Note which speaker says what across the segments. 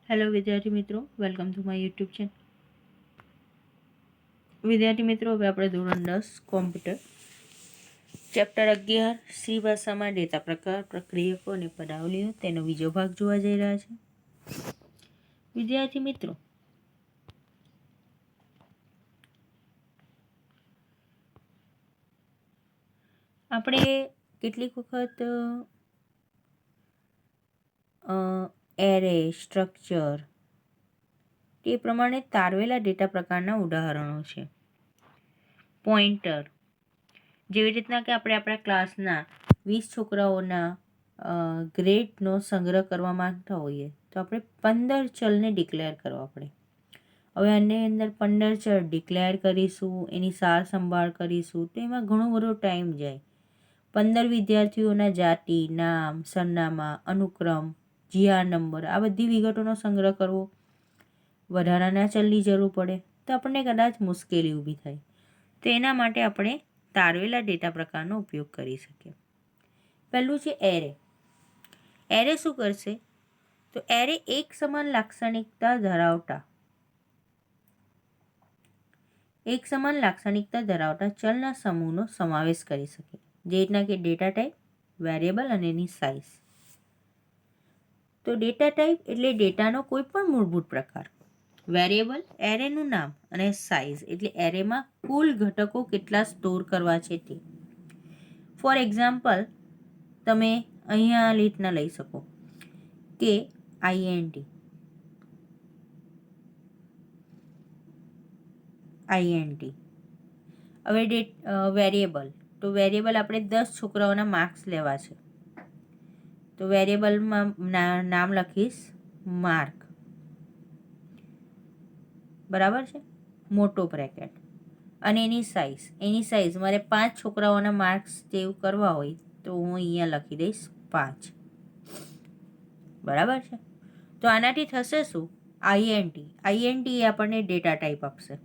Speaker 1: Hello વિદ્યાર્થી મિત્રો, welcome to my YouTube channel. વિદ્યાર્થી મિત્રો, હવે આપણે ધોરણ 10 કોમ્પ્યુટર ચેપ્ટર 11 સી ભાષામાં ડેટા પ્રકાર, પ્રક્રિયકો અને પદાવલીઓ તેનો બીજો ભાગ જોવા જઈ રહ્યા છે. વિદ્યાર્થી મિત્રો, આપણે કેટલીક વખત એરે, સ્ટ્રક્ચર તે પ્રમાણે તારવેલા ડેટા પ્રકારના ઉદાહરણો છે. પોઇન્ટર, જેવી રીતના કે આપણે આપણા ક્લાસના 20 છોકરાઓના ગ્રેડનો સંગ્રહ કરવા માંગતા હોઈએ તો આપણે 15 ચલને ડિક્લેર કરવા પડે. હવે આની અંદર 15 ચલ ડિક્લેર કરીશું, એની સાર સંભાળ કરીશું તો એમાં ઘણો બધો ટાઈમ જાય. 15 વિદ્યાર્થીઓના જાતિ, નામ, સરનામા, અનુક્રમ, જીઆર નંબર, આ બધી વિગતોનો સંગ્રહ કરવો, વધારાના ચલની જરૂર પડે તો આપણને કદાચ મુશ્કેલી ઊભી થાય. તો એના માટે આપણે તારવેલા ડેટા પ્રકારનો ઉપયોગ કરી શકીએ. પહેલું છે એરે. એરે શું કરશે? તો એરે એક સમાન લાક્ષણિકતા ધરાવતા ચલના સમૂહનો સમાવેશ કરી શકે, જે રીતના કે ડેટા ટાઈપ, વેરિયેબલ અને એની સાઇઝ. તો ડેટા ટાઈપ એટલે ડેટાનો કોઈ પણ મૂળભૂત પ્રકાર. વેરિયેબલ એરેનું નામ અને સાઇઝ એટલે એરેમાં કુલ ઘટકો કેટલા સ્ટોર કરવા છે તે. ફોર એક્ઝામ્પલ, તમે અહીંયા આ રીતના લઈ શકો કે INT હવે વેરિયેબલ, તો વેરિયેબલ આપણે 10 છોકરાઓના માર્ક્સ લેવા છે તો વેરિયેબલમાં નામ લખીશ માર્ક, બરાબર છે, મોટો બ્રેકેટ. અને એની સાઇઝ મારે 5 છોકરાઓના માર્ક્સ સેવ કરવા હોય તો હું અહીંયા લખી દઈશ 5, બરાબર છે. તો આનાથી થશે શું? INT એ આપણને ડેટા ટાઈપ આપશે.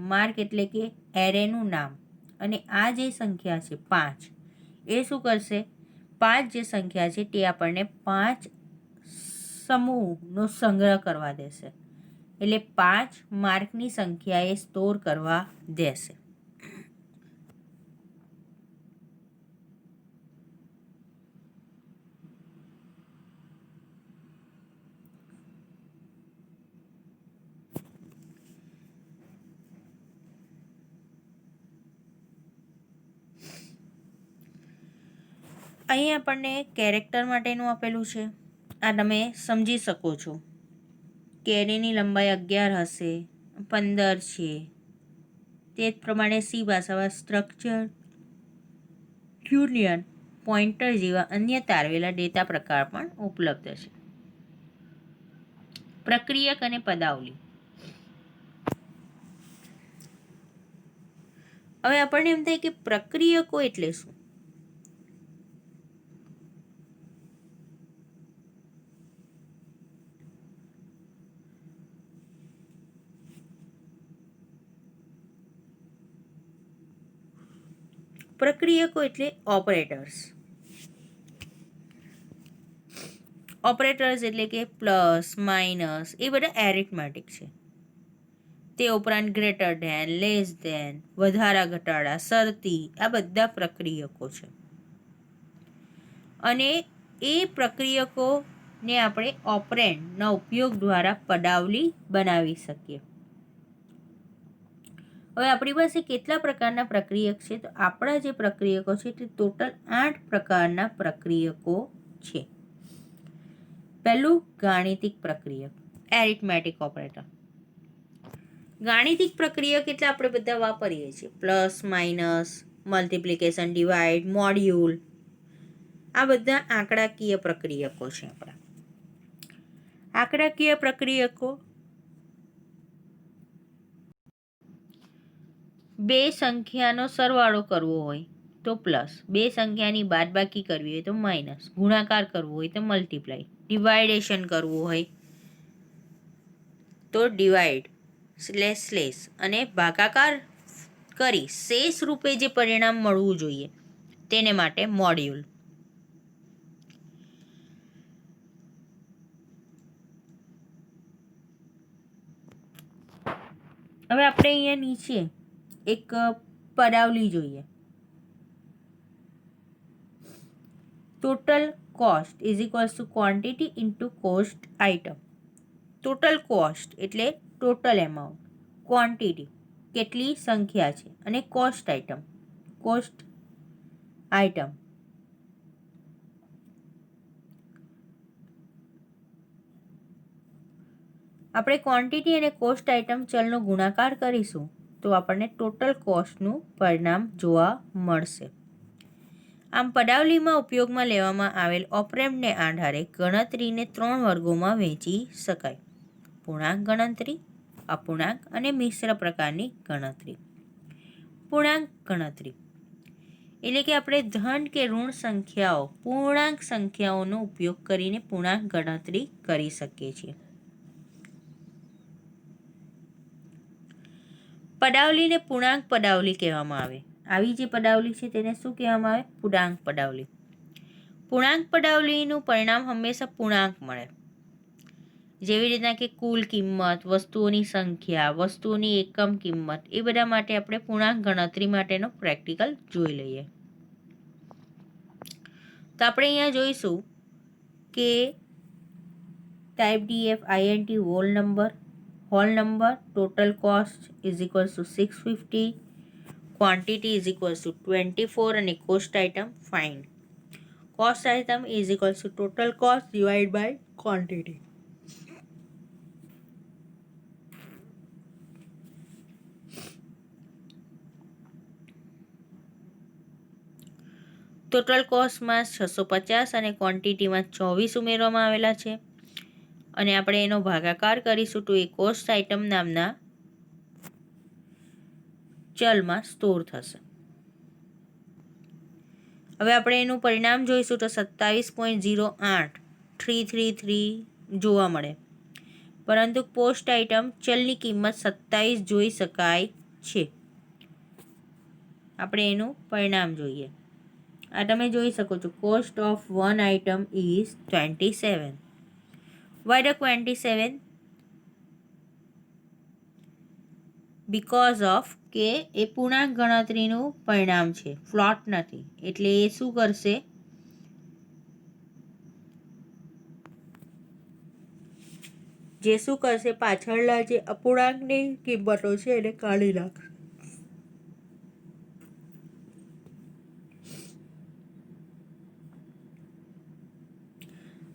Speaker 1: માર્ક એટલે કે એરેનું નામ, અને આ જે સંખ્યા છે 5 એ શું કરશે? 5 જે સંખ્યા છે તે આપણને 5 સમૂહનો સંગ્રહ કરવા દેશે, એટલે 5 માર્કની સંખ્યા એ સ્ટોર કરવા દેશે. અહીં આપણને કેરેક્ટર માટેનું આપેલું છે, આ તમે સમજી શકો છો કે એરેની લંબાઈ 11 હશે, 15 છે. તે જ પ્રમાણે સી ભાષામાં સ્ટ્રક્ચર, યુનિયન, પોઇન્ટર જેવા અન્ય તારવેલા ડેટા પ્રકાર પણ ઉપલબ્ધ છે. પ્રક્રિયક અને પદાવલી. હવે આપણને એમ થાય કે પ્રક્રિયકો એટલે શું? પ્રક્રિયકો એટલે ઓપરેટર્સ એટલે કે પ્લસ, માઇનસ, એ બધા એરિથમેટિક છે. તે ઉપરાંત ગ્રેટર ધેન, લેસ ધેન, વધારા ઘટાડા, શરતી, આ બધા પ્રક્રિયકો છે. અને એ પ્રક્રિયકોને આપણે ઓપરેન્ડના ઉપયોગ દ્વારા પદાવલી બનાવી શકીએ. હવે આપણી પાસે કેટલા પ્રકારના પ્રક્રિયક છે? તો આપણા જે પ્રક્રિયકો છે તે ટોટલ 8 પ્રકારના પ્રક્રિયકો છે. પહેલું ગાણિતિક પ્રક્રિયક, એરિથમેટિક ઓપરેટર. ગાણિતિક પ્રક્રિયક એટલે આપણે બધા વાપરીએ છીએ, plus, minus, multiplication, divide, module, આ બધા આંકડાકીય પ્રક્રિયકો છે આપણા. આંકડાકીય પ્રક્રિયકો બે સંખ્યાનો સરવાળો કરવો હોય તો પ્લસ, બે સંખ્યાની બાદબાકી કરવી હોય તો માઇનસ, ગુણાકાર કરવો હોય તો મલ્ટીપ્લાય, ડિવાઇડેશન કરવું હોય તો ડિવાઇડ સ્લેશ અને ભાગાકાર કરી શેષ રૂપે જે પરિણામ મળવું જોઈએ તેને માટે મોડ્યુલ. હવે આપણે અહીંયા નીચે એક પદાવલી જોઈએ. Total cost is equals to quantity into cost item. Total cost એટલે ટોટલ એમાઉન્ટ, ક્વોન્ટિટી કેટલી સંખ્યા છે, અને કોસ્ટ આઇટમ આપણે ક્વોન્ટિટી અને કોસ્ટ આઇટમ ચલનો ગુણાકાર કરીશું તો આપણને ટોટલ કોસ્ટનું પરિણામ જોવા મળશે. આમ પદાવલીમાં ઉપયોગમાં લેવામાં આવેલ ઓપરેન્ડને આધારે ગણતરીને 3 વર્ગોમાં વહેંચી શકાય: પૂર્ણાંક ગણતરી, અપૂર્ણાંક અને મિશ્ર પ્રકારની ગણતરી. પૂર્ણાંક ગણતરી એટલે કે આપણે ધન કે ઋણ સંખ્યાઓ, પૂર્ણાંક સંખ્યાઓનો ઉપયોગ કરીને પૂર્ણાંક ગણતરી કરી શકીએ છીએ. પદાવલીને પૂર્ણાંક પદાવલી કહેવામાં આવે. આવી જે પદાવલી છે તેને શું કહેવામાં આવે? પૂર્ણાંક પદાવલી. પૂર્ણાંક પદાવલીનું પરિણામ હંમેશા પૂર્ણાંક મળે. જેવી રીતના કે કુલ કિંમત, વસ્તુઓની સંખ્યા, વસ્તુઓની એકમ કિંમત, એ બધા માટે આપણે પૂર્ણાંક ગણતરી માટેનો પ્રેક્ટિકલ જોઈ લઈએ. તો આપણે અહીંયા જોઈશું કે type DF INT whole number, total cost is equals to 650, quantity is equals to 24 અને cost item find. Cost item is equals to total cost divide by quantity. Total કોસ્ટમાં 650 અને ક્વોન્ટિટીમાં 24 ઉમેરવામાં આવેલા છે, અને આપણે એનો ભાગાકાર કરીશું તો એ કોસ્ટ આઇટમ નામના ચલમાં સ્ટોર થશે. હવે આપણે એનું પરિણામ જોઈશું તો 27.08333 જોવા મળે, પરંતુ પોસ્ટ આઇટમ ચલની કિંમત 27 જોઈ શકાય છે. આપણે એનું પરિણામ જોઈએ. આ તમે જોઈ શકો છો, cost of one item is 27. Why the 27? Because of કે એ પૂર્ણાંક ગણતરીનું પરિણામ છે, ફ્લોટ નથી. એટલે એ શું કરશે? પાછળના જે અપૂર્ણાંકની કિંમતો છે એને કાઢી નાખશે.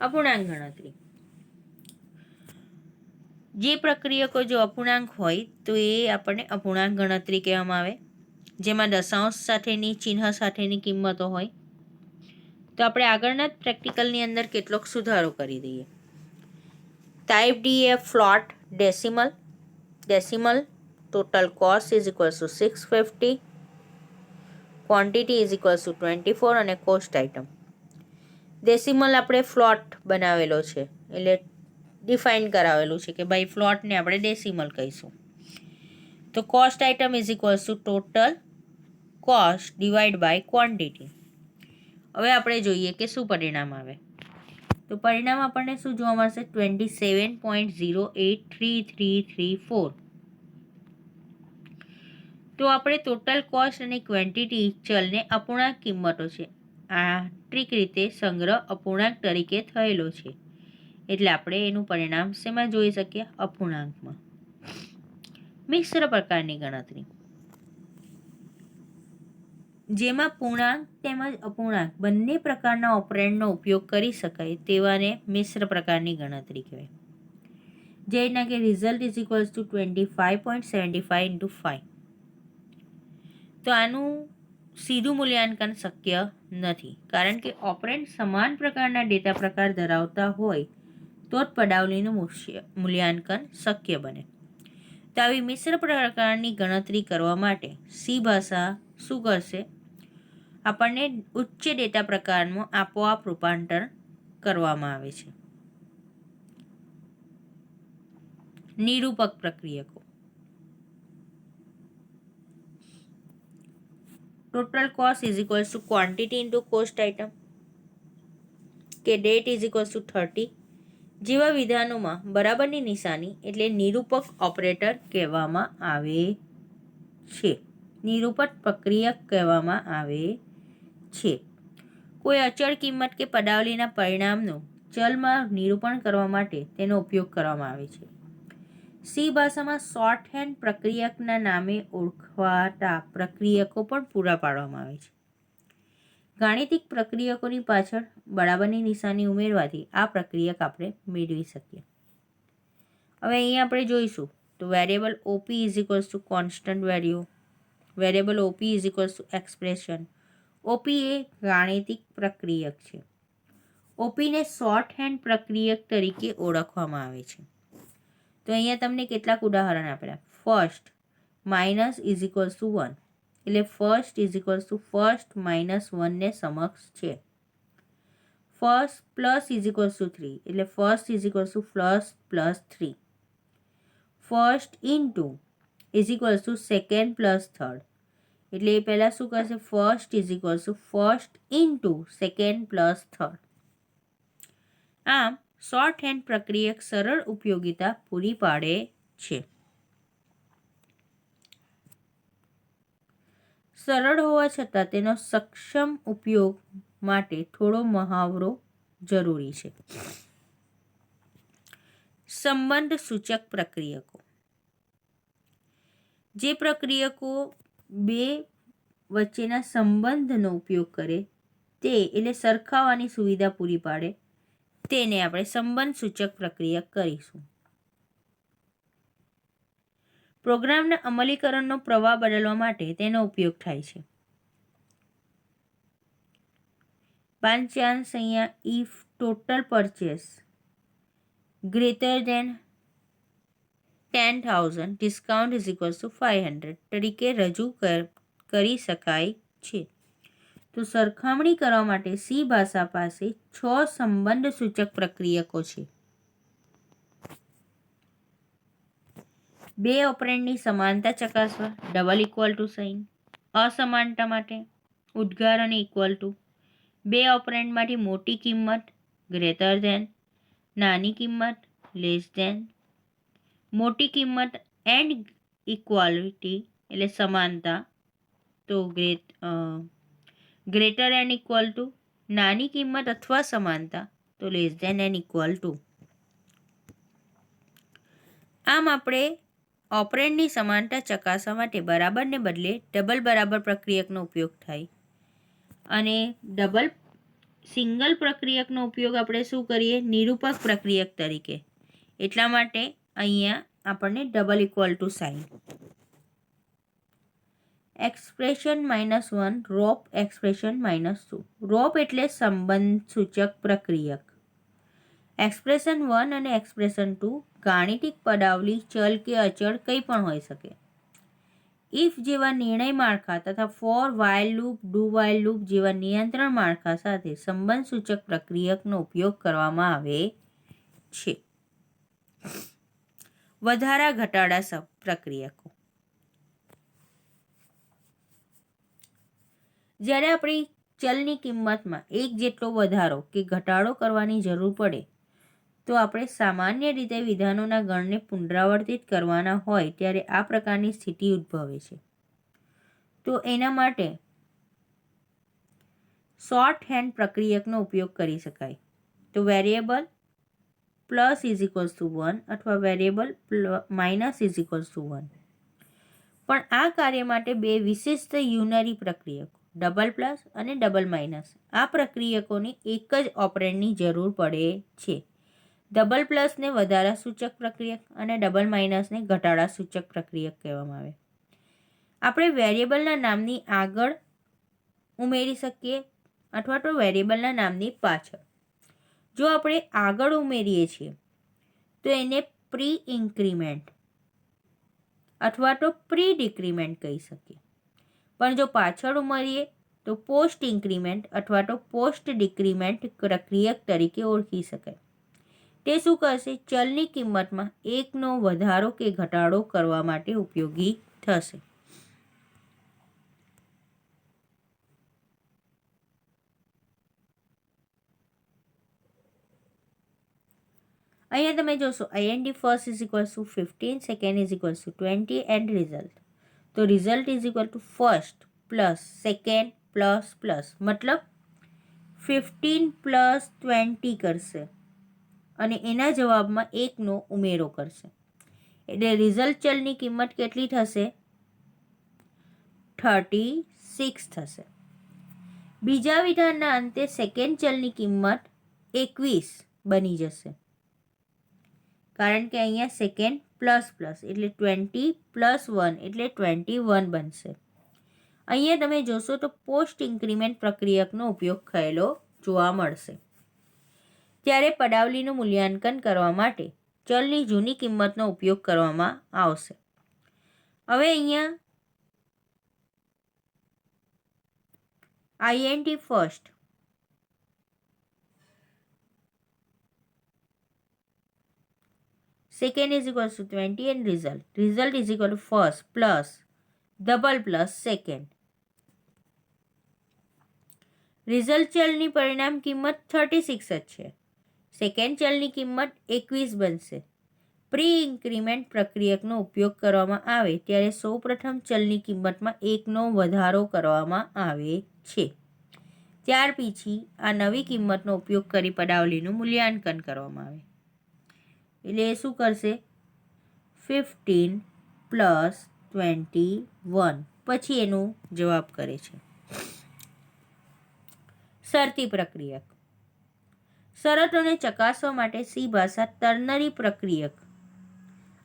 Speaker 1: અપૂર્ણાંક ગણતરી જે પ્રક્રિયકો જો અપૂર્ણાંક હોય તો એ આપણને અપૂર્ણાંક ગણતરી કહેવામાં આવે, જેમાં દશાંશ સાથેની, ચિહ્ન સાથેની કિંમતો હોય. તો આપણે આગળના જ પ્રેક્ટિકલની અંદર કેટલોક સુધારો કરી દઈએ. Type DF float decimal, total cost is equals to 650, quantity is equals to 24 અને કોસ્ટ આઇટમ. ડેસિમલ આપણે ફ્લોટ બનાવેલો છે, એટલે ડિફાઇન કરાવેલું છે કે ભાઈ ફ્લોટને આપણે ડેસિમલ કહીશું. તો cost item is equals to total cost divide by quantity. હવે આપણે જોઈએ કે શું પરિણામ આવે. તો પરિણામ આપણને શું જોવા મળશે? 27.08333 તો આપણે ટોટલ કોસ્ટ અને ક્વોન્ટિટી ચલને અપૂર્ણાંક કિંમતો છે, આંતરિક રીતે સંગ્રહ અપૂર્ણાંક તરીકે થયેલો છે, એટલે આપણે એનું પરિણામ શેમાં જોઈ શકીએ? અપૂર્ણાંકમાં. મિશ્ર પ્રકારની ગણતરી જેમાં પૂર્ણાંક તેમજ અપૂર્ણાંક બંને પ્રકારના ઓપરેન્ડનો ઉપયોગ કરી શકાય તેવાને મિશ્ર પ્રકારની ગણતરી કહેવાય. જે રીતના કે result is equals two 25.75 into 5. તો આનું સીધું મૂલ્યાંકન શક્ય નથી, કારણ કે ઓપરેન્ડ સમાન પ્રકારના ડેટા પ્રકાર ધરાવતા હોય તો જ પદાવલીનું મૂલ્યાંકન શક્ય બને. તો આવી મિશ્ર પ્રકારની ગણતરી કરવા માટે સી ભાષા શું કરશે? આપણને ઉચ્ચ ડેટા પ્રકારમાં આપોઆપ રૂપાંતર કરવામાં આવે છે. નિરૂપક પ્રક્રિયકો total cost is equals to quantity into cost item, કે ડેટ ઇઝ ઇક્વલ્સ ટુ 30, જેવા વિધાનોમાં બરાબરની નિશાની એટલે નિરૂપક ઓપરેટર કહેવામાં આવે છે. નિરૂપક પ્રક્રિયક કહેવામાં આવે છે. કોઈ અચળ કિંમત કે પદાવલીના પરિણામનું ચલમાં નિરૂપણ કરવા માટે તેનો ઉપયોગ કરવામાં આવે છે. સી ભાષામાં શોર્ટહેન્ડ પ્રક્રિયકના નામે ઓળખાતા પ્રક્રિયકો પણ પૂરા પાડવામાં આવે છે. ગાણિતિક પ્રક્રિયકોની પાછળ બરાબરની નિશાની ઉમેરવાથી આ પ્રક્રિયક આપણે મેળવી શકીએ. હવે અહીંયા આપણે જોઈશું તો variable OP is equals to constant value, variable OP is equals to expression. OP એ ગાણિતિક પ્રક્રિયક છે. ઓપીને શોર્ટહેન્ડ પ્રક્રિયક તરીકે ઓળખવામાં આવે છે. તો અહીંયા તમને કેટલાક ઉદાહરણ આપેલા. First minus is equals to 1 એટલે first is equals to first minus 1ને સમકક્ષ છે. First plus is equals to 3 એટલે first is equals to plus 3. First into is equals to second plus third એટલે એ પહેલાં શું કરશે? First is equals to first into second plus third. આમ શોર્ટહેન્ડ પ્રક્રિયક સરળ ઉપયોગિતા પૂરી પાડે છે. સરળ હોવા છતાં તેનો સક્ષમ ઉપયોગ માટે થોડો મહાવરો જરૂરી છે. સંબંધ સૂચક પ્રક્રિયકો. જે પ્રક્રિયકો બે વચ્ચેના સંબંધનો ઉપયોગ કરે તે એટલે સરખાવવાની સુવિધા પૂરી પાડે તેને આપણે સંબંધ સૂચક પ્રક્રિયક કહીશું. પ્રોગ્રામના અમલીકરણનો પ્રવાહ બદલવા માટે તેનો ઉપયોગ થાય છે. બાય ચાન્સ અહીંયા if total purchase greater than 10,000 discount is equals two 500 તરીકે રજૂ કરી શકાય છે. તો સરખામણી કરવા માટે સી ભાષા પાસે 6 સંબંધ સૂચક પ્રક્રિયકો છે. બે ઓપરેન્ડની સમાનતા ચકાસવા ડબલ ઇક્વલ ટુ સાઇન, અસમાનતા માટે ઉદ્ગાર અને ઇક્વલ ટુ, બે ઓપરેન્ડમાંથી મોટી કિંમત ગ્રેટર ધેન, નાની કિંમત લેસ ધેન, મોટી કિંમત એન્ડ ઇક્વાલિટી એટલે સમાનતા તો ગ્રેટર એન્ડ ઇક્વલ ટુ, નાની કિંમત અથવા સમાનતા તો less than and equal to. આમ આપણે ઓપરેન્ડની સમાનતા ચકાસવા માટે બરાબરને બદલે ડબલ બરાબર પ્રક્રિયકનો ઉપયોગ થાય અને સિંગલ પ્રક્રિયકનો ઉપયોગ આપણે શું કરીએ? નિરૂપક પ્રક્રિયક તરીકે. એટલા માટે અહીંયા આપણને double equal to sign. Expression -1 રોપ એક્સપ્રેશન -2. રોપ એટલે સંબંધ સૂચક પ્રક્રિયક. એક્સપ્રેશન 1 અને એક્સપ્રેશન 2 ગાણિતિક પદાવલી ચલ કે અચળ કંઈ પણ હોઈ શકે. ઇફ જેવા નિર્ણય માળખા તથા for, while loop, do while loop જેવા નિયંત્રણ માળખા સાથે સંબંધ સૂચક પ્રક્રિયકનો ઉપયોગ કરવામાં આવે છે. વધારા ઘટાડા પ્રક્રિયકો. જ્યારે આપણી ચલની કિંમતમાં એક જેટલો વધારો કે ઘટાડો કરવાની જરૂર પડે તો આપણે સામાન્ય રીતે વિધાનોના ગણને પુનરાવર્તિત કરવાના હોય ત્યારે આ પ્રકારની સ્થિતિ ઉદ્ભવે છે. તો એના માટે શોર્ટ હેન્ડ પ્રક્રિયકનો ઉપયોગ કરી શકાય. તો variable plus is equals to 1 અથવા variable minus is equals to 1. પણ આ કાર્ય માટે બે વિશિષ્ટ યુનરી પ્રક્રિયકો ડબલ પ્લસ અને ડબલ માઇનસ આ પ્રક્રિયકોની એક જ ઓપરેન્ડની જરૂર પડે છે. ડબલ પ્લસને વધારા સૂચક પ્રક્રિયક અને ડબલ માઇનસને ઘટાડા સૂચક પ્રક્રિયક કહેવામાં આવે. આપણે વેરિયેબલના નામની આગળ ઉમેરી શકીએ અથવા તો વેરિયેબલના નામની પાછળ. જો આપણે આગળ ઉમેરીએ છીએ તો એને પ્રી ઇન્ક્રીમેન્ટ અથવા તો પ્રી ડિક્રીમેન્ટ કહી શકીએ. પણ જો પાછળ ઉમેરીએ તો પોસ્ટ ઇન્ક્રીમેન્ટ અથવા તો પોસ્ટ ડિક્રીમેન્ટ પ્રક્રિયક તરીકે ઓળખી શકાય. તે શું કરશે? ચલની કિંમતમાં એકનો વધારો કે ઘટાડો કરવા માટે ઉપયોગી થશે. અહીંયા તમે જોશો INT first is equals to 15, second is equals to 20 and result. તો result is equal to first plus second plus plus, મતલબ 15 પ્લસ 20 કરશે અને એના જવાબમાં 1નો ઉમેરો કરશે. એટલે રિઝલ્ટ ચલની કિંમત કેટલી થશે? 36 થશે. બીજા વિધાનના અંતે સેકન્ડ ચલની કિંમત 21 બની જશે, કારણ કે અહીંયા સેકન્ડ પ્લસ પ્લસ એટલે 20 પ્લસ 1 એટલે 21 બનશે. અહીંયા તમે જોશો તો પોસ્ટ ઇન્ક્રીમેન્ટ પ્રક્રિયકનો ઉપયોગ થયેલો જોવા મળશે. ત્યારે પડાવલીનું મૂલ્યાંકન કરવા માટે ચલની જૂની કિંમતનો ઉપયોગ કરવામાં આવશે. હવે અહીંયા INT first second is equals to 20 and result is equal to first plus double plus second. Result ચલની પરિણામ કિંમત 36 જ છે. સેકન્ડ ચલની કિંમત 21 બનશે. પ્રી ઇન્ક્રીમેન્ટ પ્રક્રિયકનો ઉપયોગ કરવામાં આવે ત્યારે સૌપ્રથમ ચલની કિંમતમાં 1નો વધારો કરવામાં આવે છે. ત્યાર પછી આ નવી કિંમતનો ઉપયોગ કરી પદાવલીનું મૂલ્યાંકન કરવામાં આવે. એટલે એ શું કરશે? 15 પ્લસ 21 પછી એનો જવાબ કરે છે. શરતી પ્રક્રિયક. શરતોને ચકાસવા માટે સી ભાષા ટર્નરી પ્રક્રિયક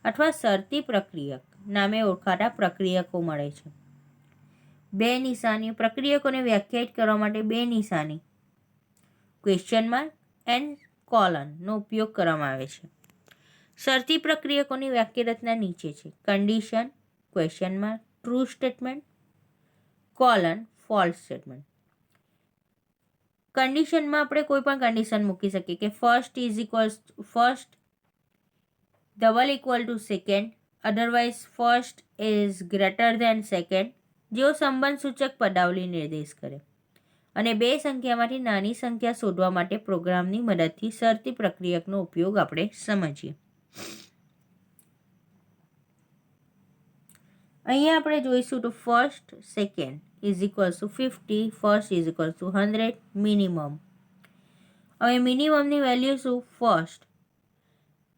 Speaker 1: અથવા શરતી પ્રક્રિયક નામે ઓળખાતા પ્રક્રિયકો મળે છે. બે નિશાની પ્રક્રિયકોને વ્યાખ્યાયિત કરવા માટે બે નિશાની ક્વેશ્ચન માર્ક એન્ડ કોલનનો ઉપયોગ કરવામાં આવે છે. શરતી પ્રક્રિયકોની વાક્ય રચના નીચે છે. Condition, question mark, true statement, colon, false statement. કન્ડિશનમાં આપણે કોઈ પણ કન્ડિશન મૂકી શકીએ કે first double equal to second, otherwise first is greater than second, જેવો સંબંધ સૂચક પદાવલી નિર્દેશ કરે. અને બે સંખ્યામાંથી નાની સંખ્યા શોધવા માટે પ્રોગ્રામની મદદથી શરતી પ્રક્રિયકનો ઉપયોગ આપણે સમજીએ. અહીંયા આપણે જોઈશું તો first second is equals two 50, first is equals two 100, minimum. હવે મિનિમમની વેલ્યુ શું? ફર્સ્ટ.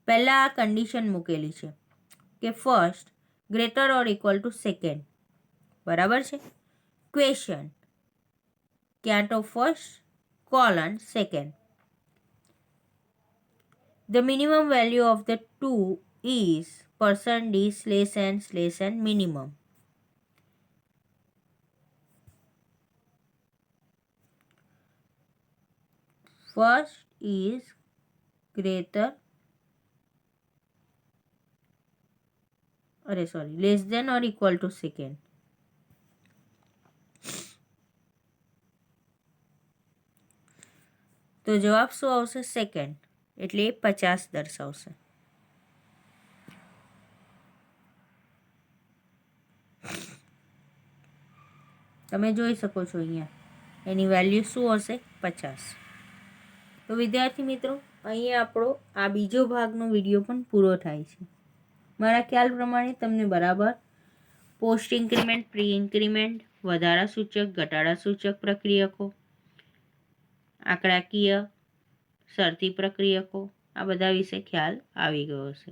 Speaker 1: પહેલાં આ કન્ડિશન મૂકેલી છે કે first greater or equal to second, બરાબર છે. ક્વેશ્ચન ક્યાં તો first, colon second. The minimum value of the two is %d/n minimum. First is less than or equal to second. તો જવાબ શું આવશે? સેકન્ડ. એટલે 50 દર્શાવશે. તમે જોઈ શકો છો અહીંયા એની વેલ્યુ શું હશે? 50. તો વિદ્યાર્થી મિત્રો, અહીંયા આપણો આ બીજો ભાગનો વિડીયો પણ પૂરો થાય છે. મારા ખ્યાલ પ્રમાણે તમને બરાબર પોસ્ટ ઇન્ક્રીમેન્ટ, પ્રી ઇન્ક્રીમેન્ટ, વધારા સૂચક, ઘટાડા સૂચક પ્રક્રિયકો, આંકડાકીય, શરતી પ્રક્રિયકો, આ બધા વિશે ખ્યાલ આવી ગયો હશે.